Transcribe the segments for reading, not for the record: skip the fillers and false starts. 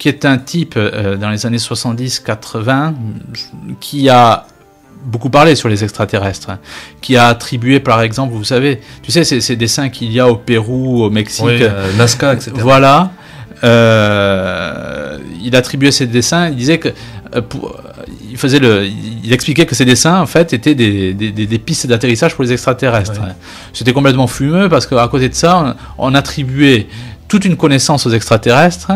qui est un type dans les années 70-80 qui a beaucoup parlé sur les extraterrestres, qui a attribué par exemple, vous savez, tu sais ces dessins qu'il y a au Pérou, au Mexique, oui, Nazca, etc. Voilà, il attribuait ces dessins, il disait que il expliquait que ces dessins en fait étaient des pistes d'atterrissage pour les extraterrestres. Ouais. C'était complètement fumeux parce qu'à côté de ça, on attribuait toute une connaissance aux extraterrestres,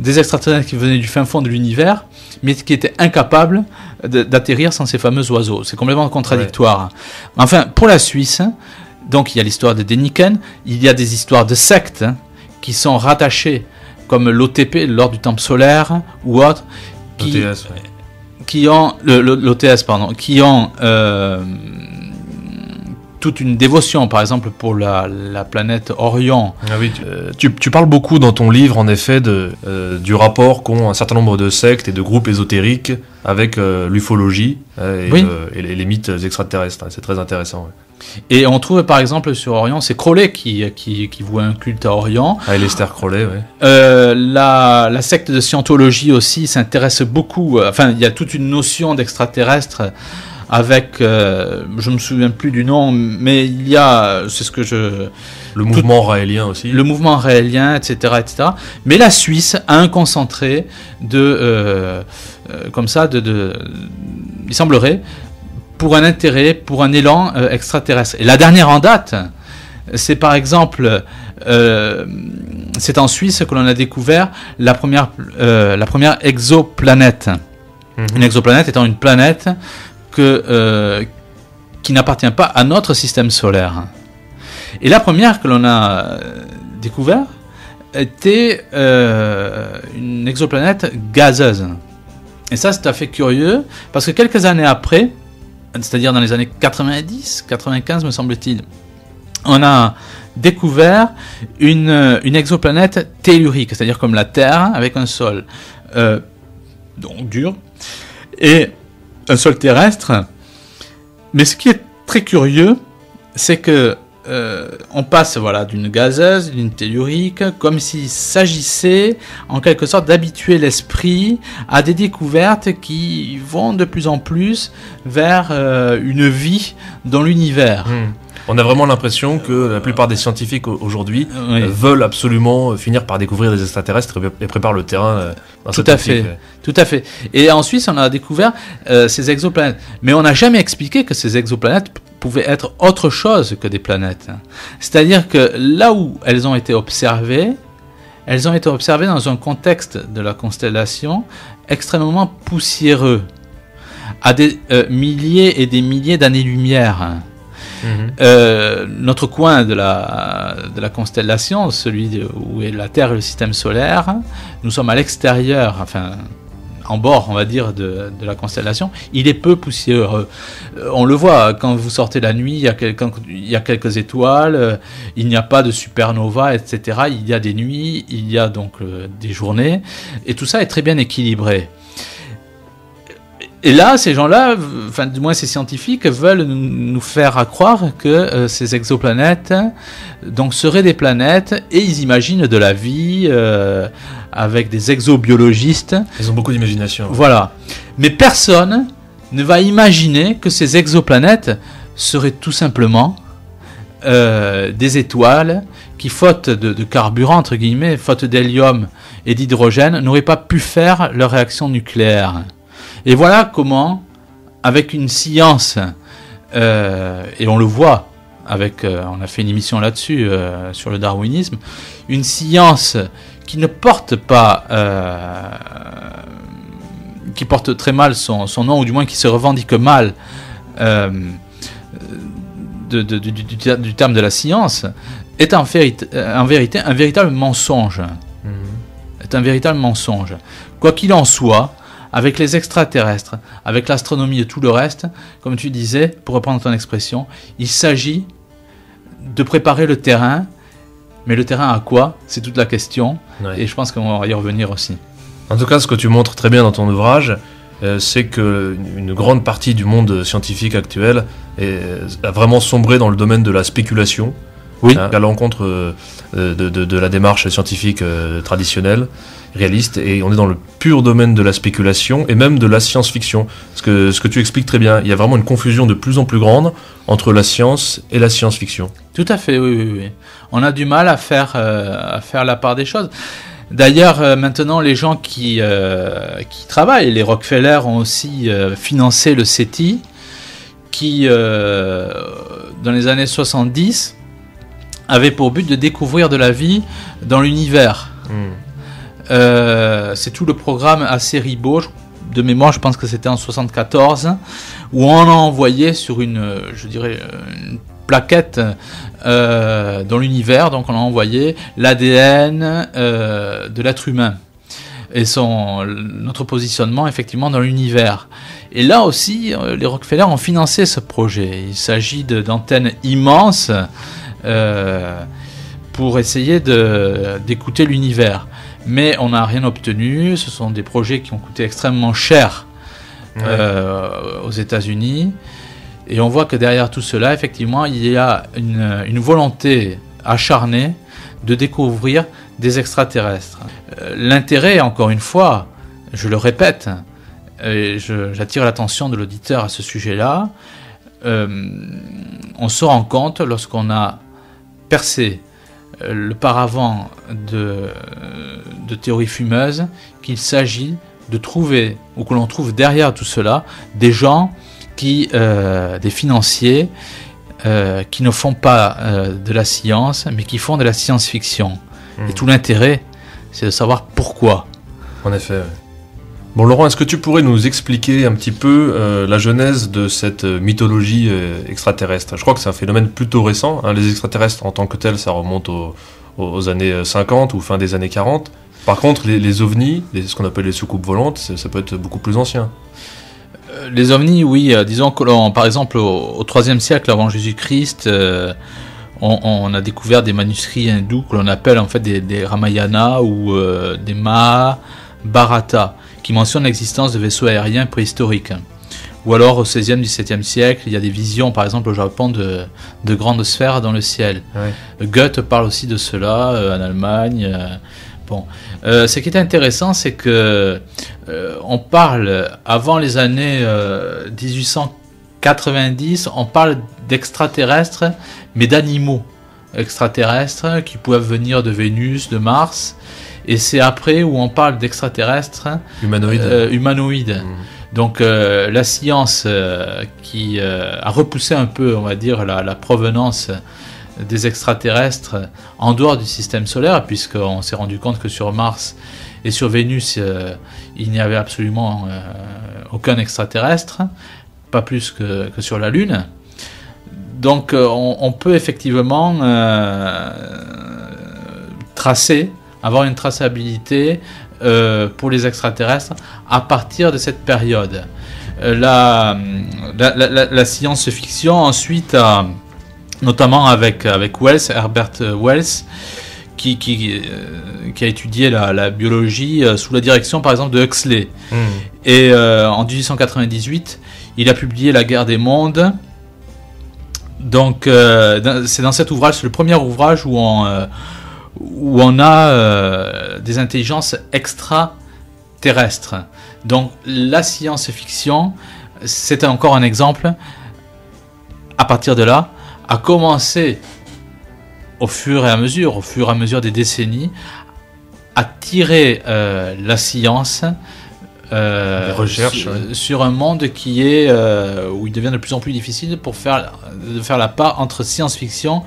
des extraterrestres qui venaient du fin fond de l'univers, mais qui étaient incapables d'atterrir sans ces fameux oiseaux. C'est complètement contradictoire. Ouais. Enfin, pour la Suisse, donc il y a l'histoire de Däniken, il y a des histoires de sectes qui sont rattachées, comme l'OTP, l'ordre du temple solaire, ou autres, qui ont l'OTS, pardon, qui ont toute une dévotion, par exemple, pour la planète Orion. Ah oui, tu parles beaucoup dans ton livre, en effet, du rapport qu'ont un certain nombre de sectes et de groupes ésotériques avec l'ufologie et les mythes extraterrestres. C'est très intéressant. Ouais. Et on trouve, par exemple, sur Orion, c'est Crowley qui voue un culte à Orion. Ah, Aleister Crowley, oui. La secte de Scientologie aussi s'intéresse beaucoup. Enfin, il y a toute une notion d'extraterrestre avec, je me souviens plus du nom, mais il y a, c'est ce que je... Le mouvement raélien aussi. Le mouvement raélien, etc., etc. Mais la Suisse a un concentré comme ça, il semblerait, pour un intérêt, pour un élan extraterrestre. Et la dernière en date, c'est par exemple, c'est en Suisse que l'on a découvert la première exoplanète. Une exoplanète étant une planète qui n'appartient pas à notre système solaire. Et la première que l'on a découverte était une exoplanète gazeuse. Et ça, c'est tout à fait curieux, parce que quelques années après, c'est-à-dire dans les années 90, 95 me semble-t-il, on a découvert une exoplanète tellurique, c'est-à-dire comme la Terre, avec un sol donc dur, et un sol terrestre. Mais ce qui est très curieux, c'est que on passe d'une gazeuse, d'une tellurique, comme s'il s'agissait en quelque sorte d'habituer l'esprit à des découvertes qui vont de plus en plus vers une vie dans l'univers. On a vraiment l'impression que la plupart des scientifiques aujourd'hui veulent absolument finir par découvrir des extraterrestres et préparent le terrain dans cette optique. Tout à fait. Et en Suisse, on a découvert ces exoplanètes. Mais on n'a jamais expliqué que ces exoplanètes pouvaient être autre chose que des planètes. C'est-à-dire que là où elles ont été observées dans un contexte de la constellation extrêmement poussiéreux, à des milliers et des milliers d'années-lumière. Notre coin de la constellation, celui où est la Terre et le système solaire, nous sommes à l'extérieur, enfin en bord, on va dire, de la constellation. Il est peu poussiéreux. On le voit quand vous sortez la nuit, il y a quelques étoiles, il n'y a pas de supernova, etc. Il y a des nuits, il y a donc des journées, et tout ça est très bien équilibré. Et là, ces gens-là, enfin du moins ces scientifiques, veulent nous faire croire que ces exoplanètes donc, seraient des planètes, et ils imaginent de la vie avec des exobiologistes. Ils ont beaucoup d'imagination. Voilà. Mais personne ne va imaginer que ces exoplanètes seraient tout simplement des étoiles qui, faute de carburant, entre guillemets, faute d'hélium et d'hydrogène, n'auraient pas pu faire leur réaction nucléaire. Et voilà comment, avec une science, et on le voit, on a fait une émission là-dessus, sur le darwinisme, une science qui ne porte pas, qui porte très mal son nom, ou du moins qui se revendique mal du terme de la science, est en vérité un véritable mensonge. Est un véritable mensonge. Quoi qu'il en soit, avec les extraterrestres, avec l'astronomie et tout le reste, comme tu disais, pour reprendre ton expression, il s'agit de préparer le terrain. Mais le terrain à quoi ? C'est toute la question. Ouais. Et je pense qu'on va y revenir aussi. En tout cas, ce que tu montres très bien dans ton ouvrage, c'est qu'une grande partie du monde scientifique actuel a vraiment sombré dans le domaine de la spéculation, Oui. À l'encontre de la démarche scientifique traditionnelle, réaliste, et on est dans le pur domaine de la spéculation et même de la science-fiction. Ce que tu expliques très bien, il y a vraiment une confusion de plus en plus grande entre la science et la science-fiction. Tout à fait, oui. On a du mal à faire la part des choses. D'ailleurs, maintenant, les gens qui travaillent, les Rockefeller ont aussi financé le SETI, qui, dans les années 70, avait pour but de découvrir de la vie dans l'univers. C'est tout le programme assez ribot, de mémoire, je pense que c'était en 74, où on a envoyé sur une plaquette dans l'univers, donc on a envoyé l'ADN de l'être humain et notre positionnement effectivement dans l'univers. Et là aussi, les Rockefeller ont financé ce projet. Il s'agit d'antennes immenses pour essayer d'écouter l'univers. Mais on n'a rien obtenu. Ce sont des projets qui ont coûté extrêmement cher aux États-Unis. Et on voit que derrière tout cela, effectivement, il y a une volonté acharnée de découvrir des extraterrestres. L'intérêt, encore une fois, je le répète, et j'attire l'attention de l'auditeur à ce sujet-là, on se rend compte, lorsqu'on a percé le paravent de théories fumeuses, qu'il s'agit de trouver, ou que l'on trouve derrière tout cela, des gens des financiers qui ne font pas de la science, mais qui font de la science-fiction. Et tout l'intérêt, c'est de savoir pourquoi. En effet. Bon, Laurent, est-ce que tu pourrais nous expliquer un petit peu la genèse de cette mythologie extraterrestre ? Je crois que c'est un phénomène plutôt récent. Hein. Les extraterrestres en tant que tels, ça remonte aux années 50 ou fin des années 40. Par contre, les ovnis, ce qu'on appelle les soucoupes volantes, ça peut être beaucoup plus ancien. Les ovnis, oui. Disons que, par exemple, au IIIe siècle avant Jésus-Christ, on a découvert des manuscrits hindous que l'on appelle en fait des Ramayana ou des Mahabharata, qui mentionnent l'existence de vaisseaux aériens préhistoriques. Ou alors au XVIe, XVIIe siècle, il y a des visions, par exemple au Japon, de grandes sphères dans le ciel. Ouais. Goethe parle aussi de cela en Allemagne. Ce qui est intéressant, c'est que on parle, avant les années 1890, on parle d'extraterrestres, mais d'animaux extraterrestres qui peuvent venir de Vénus, de Mars. Et c'est après où on parle d'extraterrestres humanoïdes. Donc la science qui a repoussé un peu, on va dire, la provenance des extraterrestres en dehors du système solaire, puisqu'on s'est rendu compte que sur Mars et sur Vénus, il n'y avait absolument aucun extraterrestre, pas plus que sur la Lune. Donc on peut effectivement avoir une traçabilité pour les extraterrestres à partir de cette période. La science-fiction ensuite, notamment avec Herbert Wells, qui a étudié la biologie sous la direction par exemple de Huxley. Et en 1898, il a publié La guerre des mondes. Donc c'est dans cet ouvrage, c'est le premier ouvrage où on a des intelligences extraterrestres. Donc la science-fiction, c'est encore un exemple, à partir de là, a commencé au fur et à mesure des décennies, à tirer la science sur un monde qui est où il devient de plus en plus difficile de faire la part entre science-fiction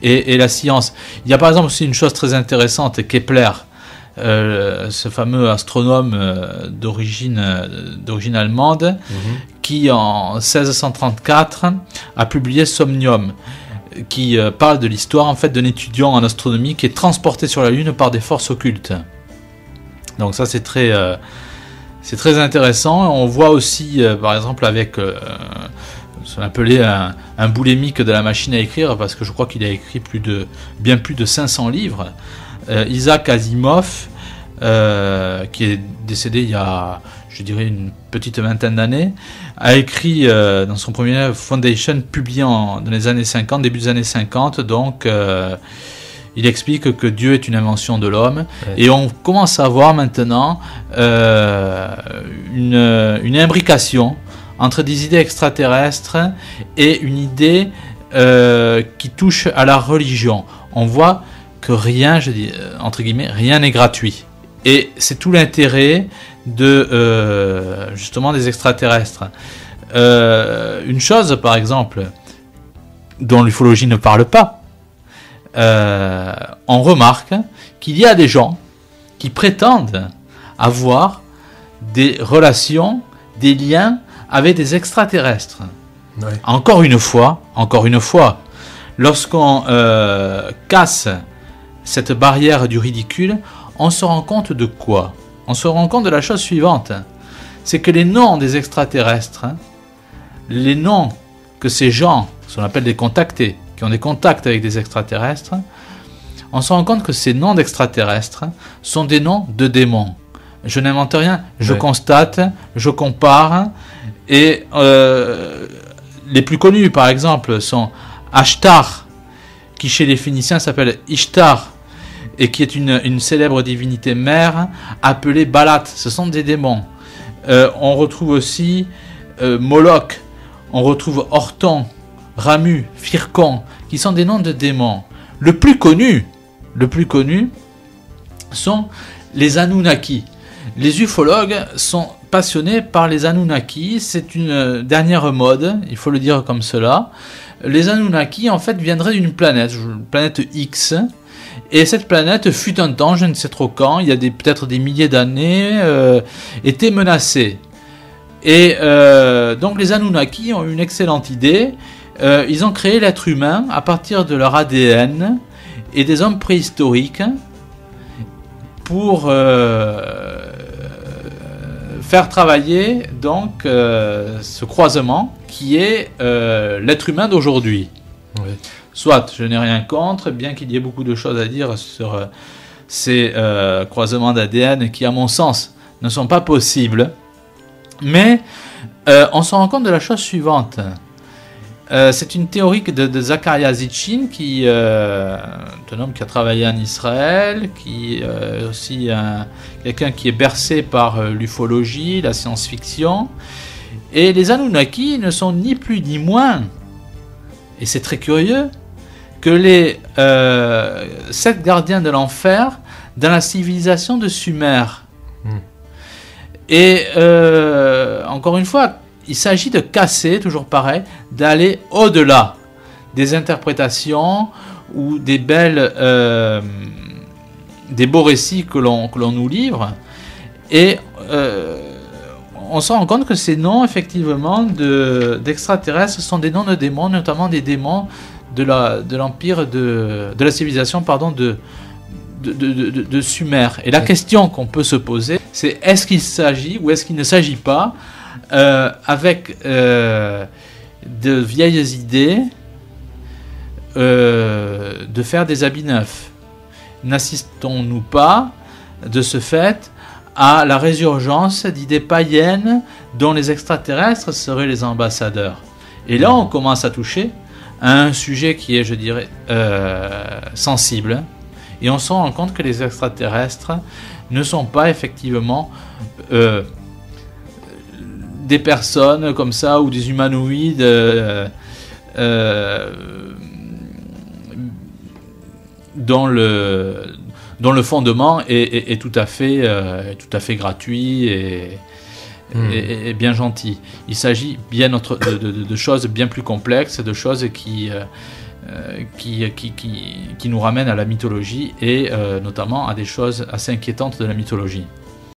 et la science. Il y a par exemple aussi une chose très intéressante, Kepler, ce fameux astronome d'origine allemande, qui en 1634 a publié Somnium, qui parle de l'histoire en fait d'un étudiant en astronomie qui est transporté sur la Lune par des forces occultes. Donc ça c'est très intéressant. On voit aussi par exemple avec ce qu'on appelait un boulémique de la machine à écrire, parce que je crois qu'il a écrit bien plus de 500 livres. Isaac Asimov qui est décédé il y a, je dirais, une petite vingtaine d'années, a écrit dans son premier livre Foundation, publié dans les années 50, début des années 50, donc il explique que Dieu est une invention de l'homme, et on commence à voir maintenant une imbrication entre des idées extraterrestres et une idée qui touche à la religion. On voit que rien, je dis entre guillemets, rien n'est gratuit. Et c'est tout l'intérêt de justement des extraterrestres. Une chose, par exemple, dont l'ufologie ne parle pas, on remarque qu'il y a des gens qui prétendent avoir des relations, des liens avec des extraterrestres. Ouais. Encore une fois, lorsqu'on casse cette barrière du ridicule, on se rend compte de quoi? On se rend compte de la chose suivante, c'est que les noms des extraterrestres, les noms que ces gens, ce qu'on appelle des contactés, qui ont des contacts avec des extraterrestres, on se rend compte que ces noms d'extraterrestres sont des noms de démons. Je n'invente rien, je constate, je compare, et les plus connus, par exemple, sont Ashtar, qui chez les Phéniciens s'appelle Ishtar, et qui est une célèbre divinité mère, appelée Balat. Ce sont des démons. On retrouve aussi Moloch, on retrouve Orton, Ramu, Phircon, qui sont des noms de démons. Le plus connu sont les Anunnaki. Les ufologues sont passionnés par les Anunnaki. C'est une dernière mode, il faut le dire comme cela. Les Anunnaki, en fait, viendraient d'une planète X. Et cette planète fut un temps, je ne sais trop quand, il y a peut-être des milliers d'années, était menacée. Et donc les Anunnaki ont eu une excellente idée. Ils ont créé l'être humain à partir de leur ADN et des hommes préhistoriques pour faire travailler donc ce croisement qui est l'être humain d'aujourd'hui. Oui. Soit, je n'ai rien contre, bien qu'il y ait beaucoup de choses à dire sur ces croisements d'ADN qui, à mon sens, ne sont pas possibles. Mais on se rend compte de la chose suivante. C'est une théorie de Zecharia Sitchin, qui est un homme qui a travaillé en Israël, qui est aussi quelqu'un qui est bercé par l'ufologie, la science-fiction. Et les Anunnaki ne sont ni plus ni moins, et c'est très curieux, que les 7 gardiens de l'enfer dans la civilisation de Sumer. Et encore une fois, il s'agit de casser, toujours pareil, d'aller au-delà des interprétations ou des beaux récits que l'on nous livre. Et on se rend compte que ces noms, effectivement, d'extraterrestres sont des noms de démons, notamment des démons de l'empire de la civilisation, pardon, de Sumer. Et la question qu'on peut se poser, c'est est-ce qu'il s'agit ou est-ce qu'il ne s'agit pas avec de vieilles idées de faire des habits neufs? N'assistons-nous pas de ce fait à la résurgence d'idées païennes dont les extraterrestres seraient les ambassadeurs? Et là, on commence à toucher à un sujet qui est, je dirais, sensible, et on se rend compte que les extraterrestres ne sont pas effectivement des personnes comme ça, ou des humanoïdes dont le fondement est tout à fait gratuit et bien gentil. Il s'agit bien de choses bien plus complexes, de choses qui nous ramènent à la mythologie, et notamment à des choses assez inquiétantes de la mythologie.